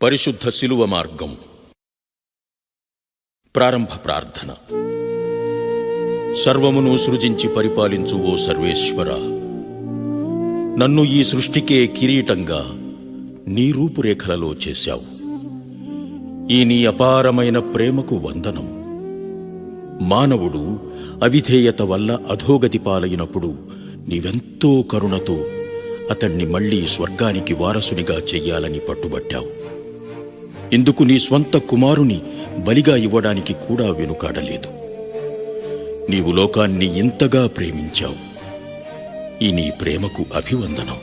పరిశుద్ధ శిలువ మార్గం. ప్రారంభ ప్రార్థన. సర్వమును సృజించి పరిపాలించు ఓ సర్వేశ్వర, నన్ను ఈ సృష్టికే కిరీటంగా నీ రూపురేఖలలో చేశావు. ఈ నీ అపారమైన ప్రేమకు వందనం. మానవుడు అవిధేయత వల్ల అధోగతి పాలైనప్పుడు నీవెంతో కరుణతో అతణ్ణి మళ్లీ స్వర్గానికి వారసునిగా చెయ్యాలని పట్టుబట్టావు. ఇందుకు నీ స్వంత కుమారుని బలిగా ఇవ్వడానికి కూడా వెనుకాడలేదు. నీవు లోకాన్ని ఇంతగా ప్రేమించావు. ఈ నీ ప్రేమకు అభివందనం.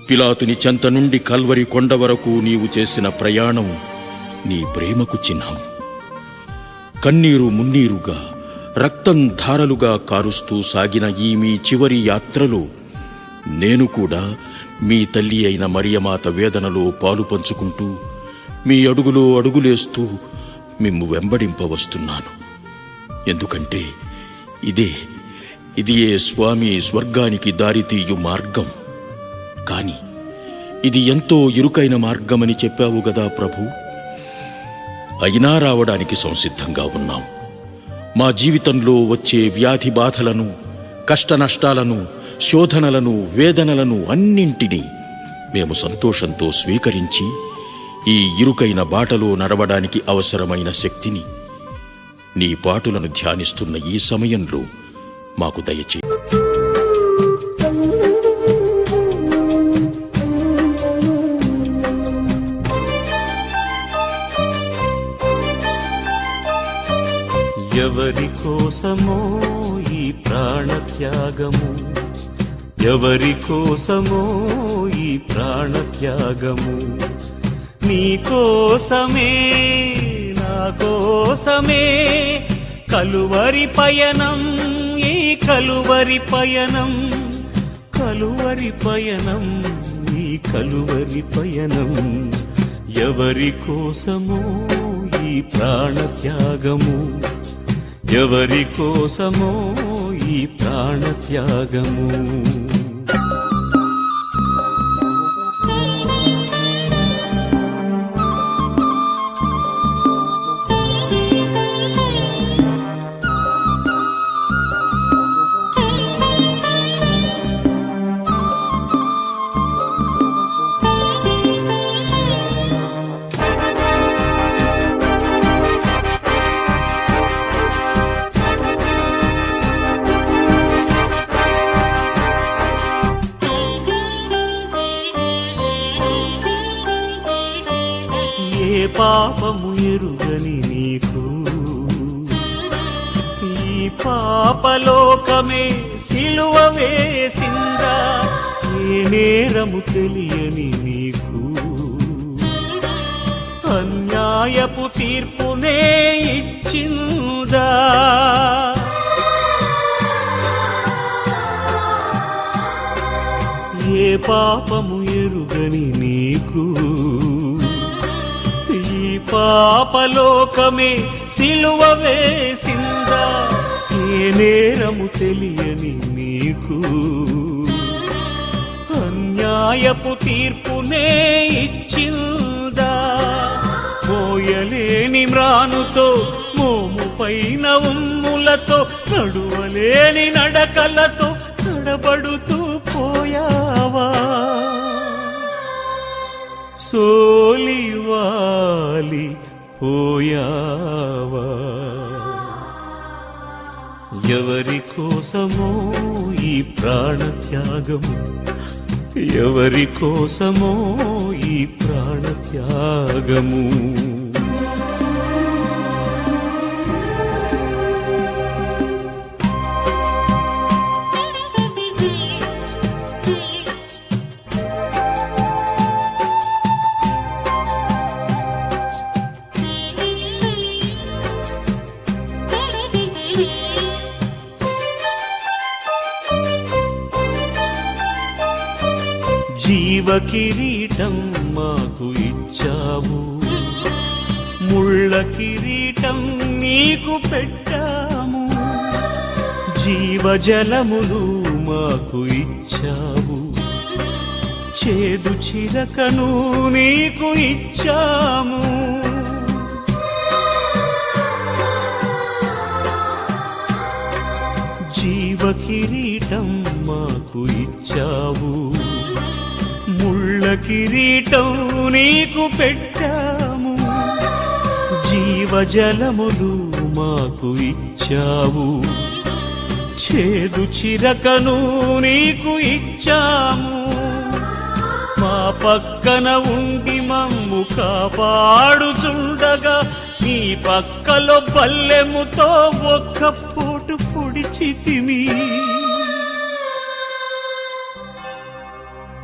పిలాతుని చెంత నుండి కల్వరి కొండ వరకు నీవు చేసిన ప్రయాణం నీ ప్రేమకు చిహ్నం. కన్నీరు మున్నీరుగా, రక్తం ధారలుగా కారుస్తూ సాగిన ఈ మీ చివరి యాత్రలో నేను కూడా మీ తల్లి అయిన మరియమాత వేదనలో పాలు పంచుకుంటూ, మీ అడుగులో అడుగులేస్తూ మిమ్ము వెంబడింపవస్తున్నాను. ఎందుకంటే ఇదియే స్వామి స్వర్గానికి దారితీయు మార్గం. కాని ఇది ఎంతో ఇరుకైన మార్గమని చెప్పావు గదా ప్రభు. అయినా రావడానికి సంసిద్ధంగా ఉన్నాం. మా జీవితంలో వచ్చే వ్యాధి బాధలను, కష్టనష్టాలను, శోధనలను, వేదనలను అన్నింటినీ మేము సంతోషంతో స్వీకరించి ఈ ఇరుకైన బాటలో నడవడానికి అవసరమైన శక్తిని నీ పాటులను ధ్యానిస్తున్న ఈ సమయంలో మాకు దయచేయి. ఎవరి కోసమో ఈ ప్రాణత్యాగము, ఎవరి కోసమో ఈ ప్రాణత్యాగము, నీ కోసమే నా కోసమే కలువరి పయనం, ఈ కలువరి పయనం, కలువరి పయనం, ఈ కలువరి పయనం. ఎవరి కోసమో ఈ ప్రాణత్యాగము, ఎవరి కోసమో ఈ ప్రాణత్యాగము. పాపము ఎరుగని నీకు ఈ పాపలోకమే సిలువ వేసిందా, ఏ నేరము తెలియని నీకు అన్యాయపు తీర్పునే ఇచ్చిందా. ఏ పాపము ఎరుగని నీకు పాపలోకమే సిలువ వేసిందా, ఏ నేరము తెలియని నీకు అన్యాయపు తీర్పునే ఇచ్చిందా. మోయలేని మ్రానుతో, మోము పైన ఉమ్ములతో, నడువలేని నడకలతో తడబడుతూ పోయావా, సోలివాలి పోయావా. ఎవరి కోసమో ఈ ప్రాణత్యాగము, ఎవరి కోసమో ఈ ప్రాణత్యాగము. జీవ కిరీటం మాకు ఇచ్చావు, ముళ్ళ కిరీటం నీకు పెట్టాము. జీవజలములు మాకు ఇచ్చావు, చేదు చిరకను నీకు ఇచ్చాము. జీవ కిరీటం మాకు ఇచ్చావు, ముళ్ళ కిరీటం నీకు పెట్టాము. జీవజలములు మాకు ఇచ్చావు, చేదు చిరకను నీకు ఇచ్చాము. మా పక్కన ఉండి మమ్ము కాపాడుచుండగా నీ పక్కలో బల్లెముతో ఒక్క పోటు పొడిచితిమి.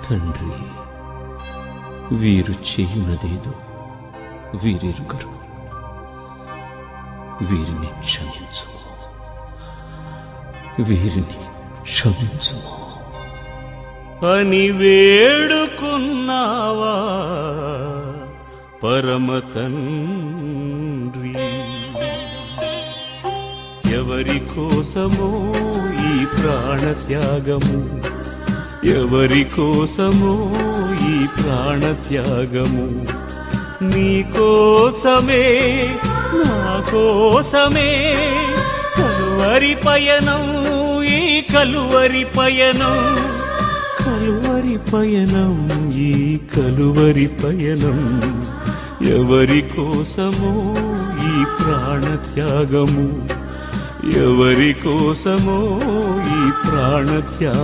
తండ్రి, వీరు చేయునదేదో వీరెరుగరు, వీరిని క్షమించుము, వీరిని క్షమించుము అని వేడుకున్నావా పరమ తండ్రి. ఎవరి కోసమో ఈ ప్రాణత్యాగము, ఎవరి కోసమో ఈ ప్రాణత్యాగము. నీ కోసమే నా కోసమే కలువరి పయనం, ఈ కలువరి పయనం, కలువరి పయనం, ఈ కలువరి పయనం. ఎవరి కోసమో ఈ ప్రాణత్యాగము, ఎవరి కోసమో ఈ ప్రాణత్యాగము.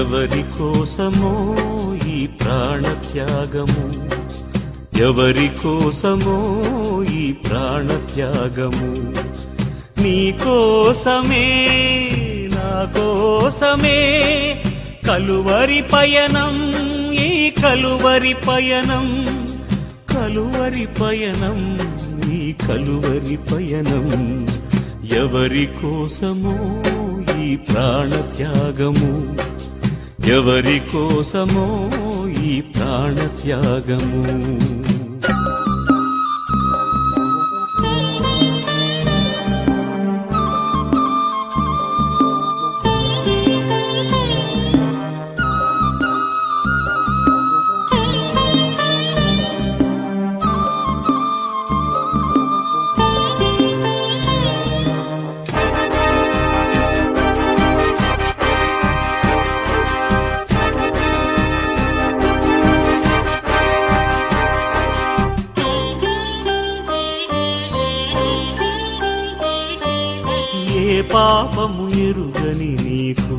ఎవరి కోసమో ఈ ప్రాణత్యాగము, ఎవరి కోసమో ఈ ప్రాణత్యాగము. నీ కోసమే నా కోసమే కలువరి పయనం, ఈ కలువరి పయనం, కలువరి పయనం, ఈ కలువరి పయనం. ఎవరి కోసమో ఈ ప్రాణత్యాగము, ఎవరి కోసమో ఈ ప్రాణత్యాగము. పాపము ఎరుగని నీకు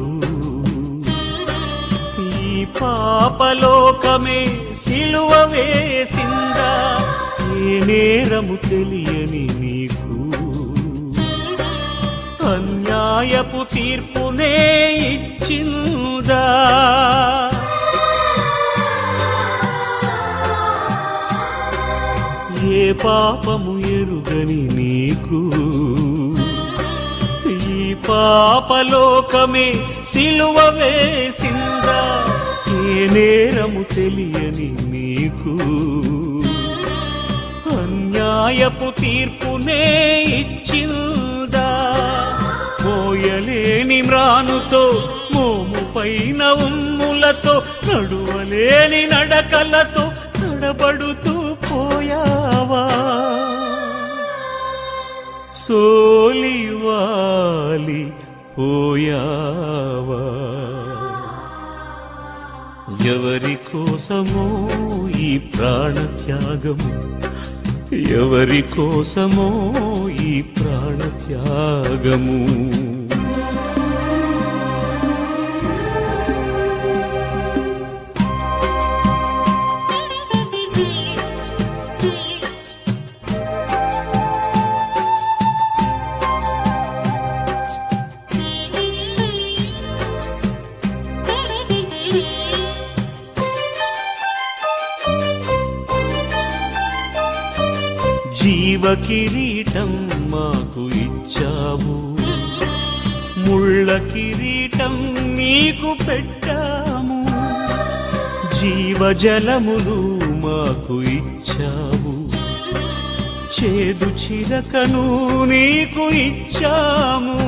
ఈ పాపలోకమే సిలువ వేసిందా? ఏ నేరము తెలియని నీకు అన్యాయపు తీర్పునే ఇచ్చిందా? ఏ పాపము ఎరుగని నీకు ఈ పాపలోకమే సిలువ వేసిందా? ఏ నేరము తెలియని నీకు అన్యాయపు తీర్పునే ఇచ్చిందా? మోయలేని మ్రానుతో మోము పైన ఉమ్ములతో నడువలేని నడకలతో తడబడుతూ పోయావా? సోలివాలి పోయావా? ఎవరి కోసమో ఈ ప్రాణత్యాగము, ఎవరి కోసమో ఈ ప్రాణత్యాగము. కిరీటం మాకు ఇచ్చావు, ముళ్ళ కిరీటం నీకు పెట్టాము, జీవజలములు మాకు ఇచ్చావు, చేదు చిరకను నీకు ఇచ్చాము.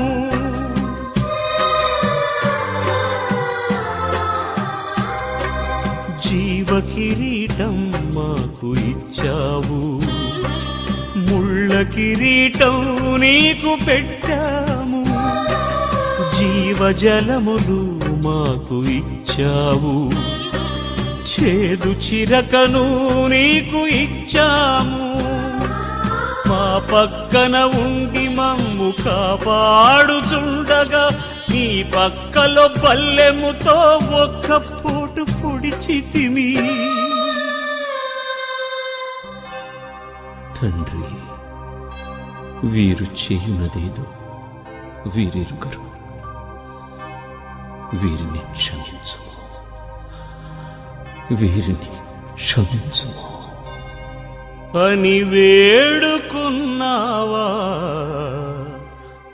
జీవ కిరీటం మాకు ఇచ్చావు, ముళ్ళ కిరీటం నీకు పెట్టాము, జీవజలములు మాకు ఇచ్చావు, చేదు చిరకను నీకు ఇచ్చాము. మా పక్కన ఉండి మమ్ము కాపాడుచుండగా నీ పక్కలో పల్లెముతో ఒక్క పోటు పొడిచితిమి. తండ్రి, వీరు చేయునదేదో వీరెరుగరు, వీరిని క్షమించుము, వీరిని క్షమించుము అని వేడుకున్నావా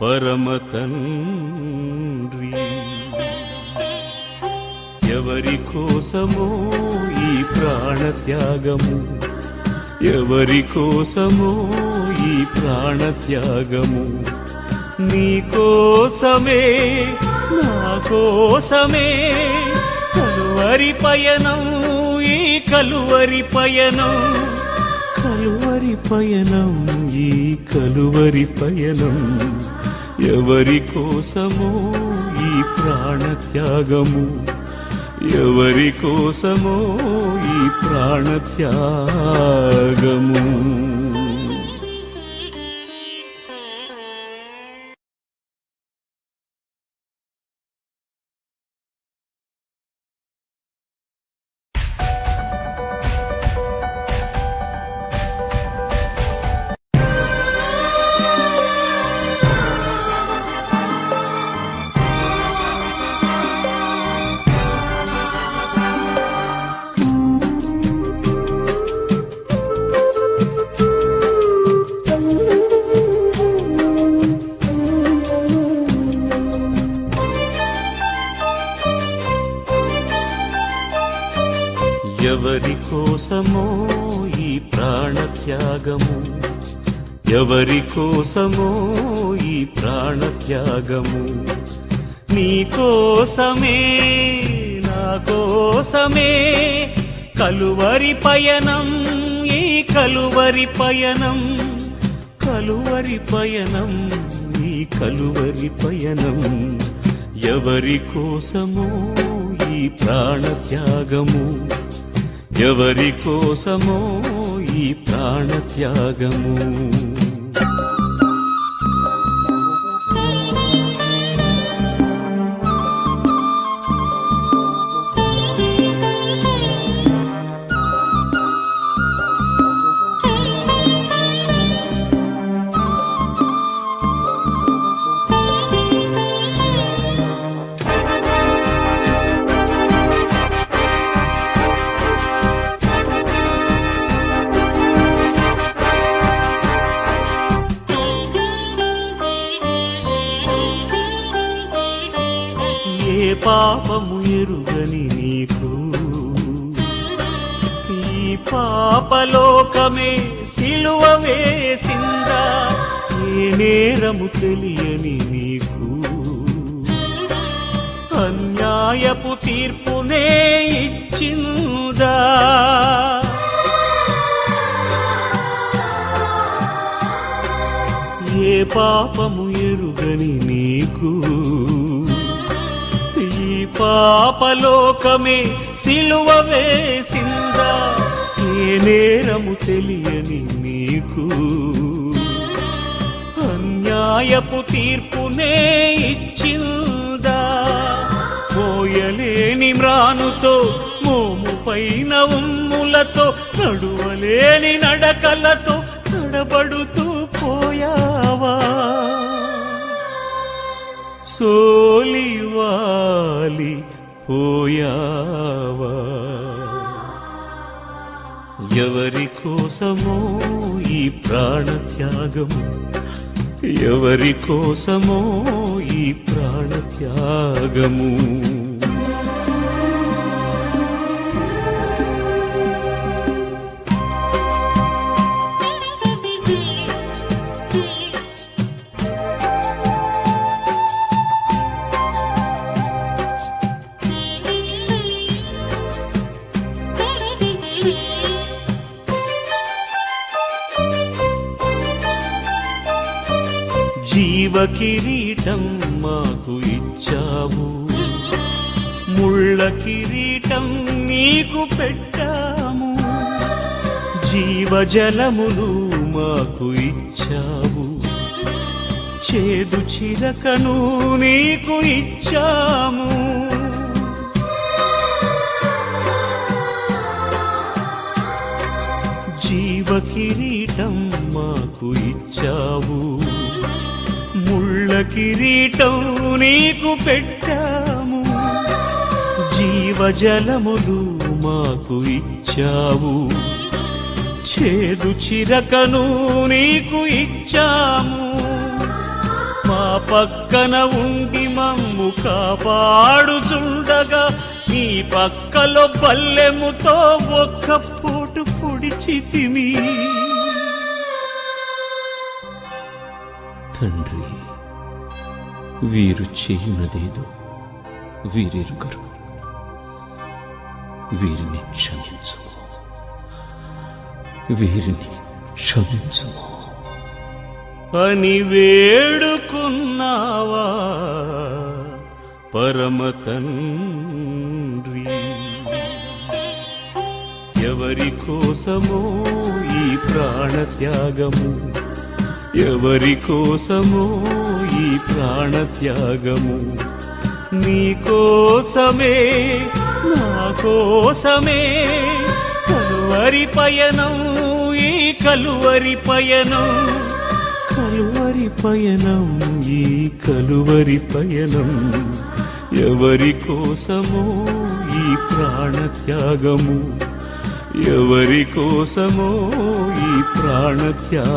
పరమ తండ్రి. ఎవరి కోసమో ఈ ప్రాణత్యాగము, ఎవరి కోసమో ఈ ప్రాణత్యాగము, నీ కోసమే నా కోసమే కలువరి పయనం, ఈ కలువరి పయనం, కలువరి పయనం, ఈ కలువరి పయనం. ఎవరి కోసమో ఈ ప్రాణత్యాగము, ఎవరి కోసమో ఈ ప్రాణత్యాగము. ఎవరి కోసమో ఈ ప్రాణత్యాగము, ఎవరి కోసమో ఈ ప్రాణత్యాగము, నీ కోసమే నా కోసమే కలువరి పయనం, ఈ కలువరి పయనం, కలువరి పయనం, ఈ కలువరి పయనం. ఎవరి కోసమో ఈ ప్రాణత్యాగము, ఎవరి కోసమో ఈ ప్రాణత్యాగము. పాపము ఎరుగని నీకు ఈ పాపలోకమే సిలువ వేసిందా, ఏ నేరము తెలియని నీకు అన్యాయపు తీర్పునే ఇచ్చిందా. ఏ పాపము ఎరుగని నీకు ఈ పాపలోకమే సిలువ వేసిందా, ఏ నేరము తెలియని నీకు అన్యాయపు తీర్పునే ఇచ్చిందా. మోయలేని మ్రానుతో మోము పైన ఉమ్ములతో నడువలేని నడకలతో తడబడుతూ పోయావా, సోలివాలి పోయావా. ఎవరి కోసమో ఈ ప్రాణత్యాగము, ఎవరి కోసమో ఈ ప్రాణత్యాగము. జీవ కిరీటం మాకు ఇచ్చావు, ముళ్ళ కిరీటం నీకు పెట్టాము. జీవజలములు మాకు ఇచ్చావు, చేదు చిలకను నీకు ఇచ్చాము. జీవ కిరీటం మాకు ఇచ్చావు, ముళ్ళ కిరీటం నీకు పెట్టాము. జీవజలములు మాకు ఇచ్చావు, చేదు చిరకను నీకు ఇచ్చాము. మా పక్కన ఉండి మమ్ము కాపాడుచుండగా నీ పక్కలో బల్లెముతో ఒక్క పోటు పొడిచితిమి. తండ్రి, వీరు చేయునదేదో వీరెరుగరు, వీరిని క్షమించుము, వీరిని క్షమించుము అని వేడుకున్నావా పరమ తండ్రి. ఎవరి కోసమో ఈ ప్రాణత్యాగము, ఎవరి కోసమో ఈ ప్రాణత్యాగము. నీ కోసమే నా కోసమే కలువరి పయనం, ఈ కలువరి పయనం, కలువరి పయనం, ఈ కలువరి పయనం. ఎవరి కోసమో ఈ ప్రాణత్యాగము, ఎవరి కోసమో ఈ ప్రాణత్యాగము.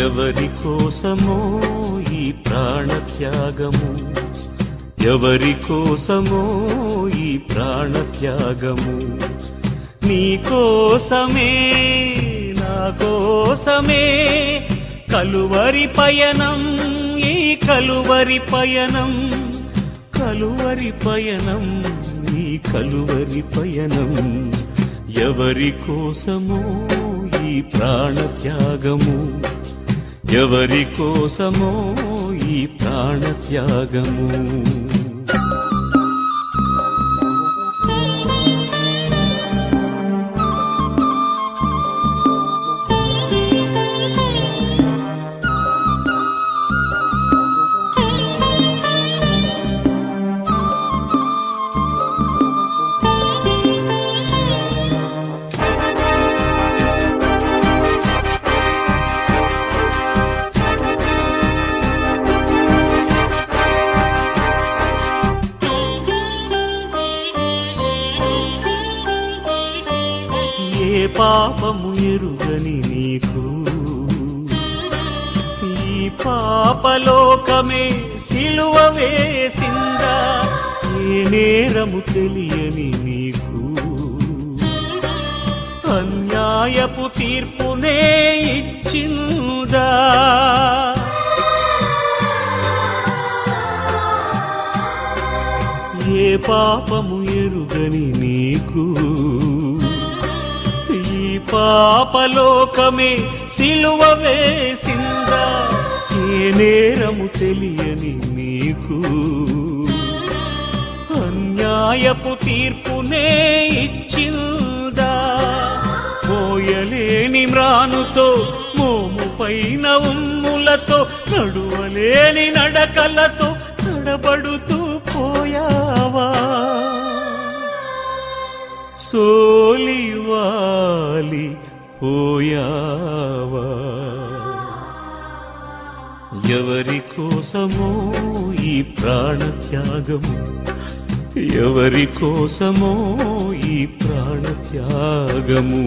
ఎవరి కోసమో ఈ ప్రాణత్యాగము, ఎవరి కోసమో ఈ ప్రాణత్యాగము. నీ కోసమే నా కోసమే కలువరి పయనం, ఈ కలువరి పయనం, కలువరి పయనం, ఈ కలువరి పయనం. ఎవరి కోసమో ఈ ప్రాణత్యాగము, ఎవరి కోసమో ఈ ప్రాణత్యాగము. పాపము ఎరుగని నీకు ఈ పాపలోకమే సిలువ వేసిందా? ఏ నేరము తెలియని నీకు అన్యాయపు తీర్పునే ఇచ్చిందా? ఏ పాపము ఎరుగని నీకు ఈ పాపలోకమే సిలువ వేసిందా? ఏ నేరము తెలియని నీకు నీకు అన్యాయపు తీర్పునే ఇచ్చిందా మోయలేని మ్రానుతో మోము పైన ఉమ్ములతో నడువలేని నడకలతో తడబడుతూ పోయావా సోలివాలి పోయావా ఎవరి కోసమో ఈ ప్రాణత్యాగము ఎవరి కోసమో ఈ ప్రాణత్యాగము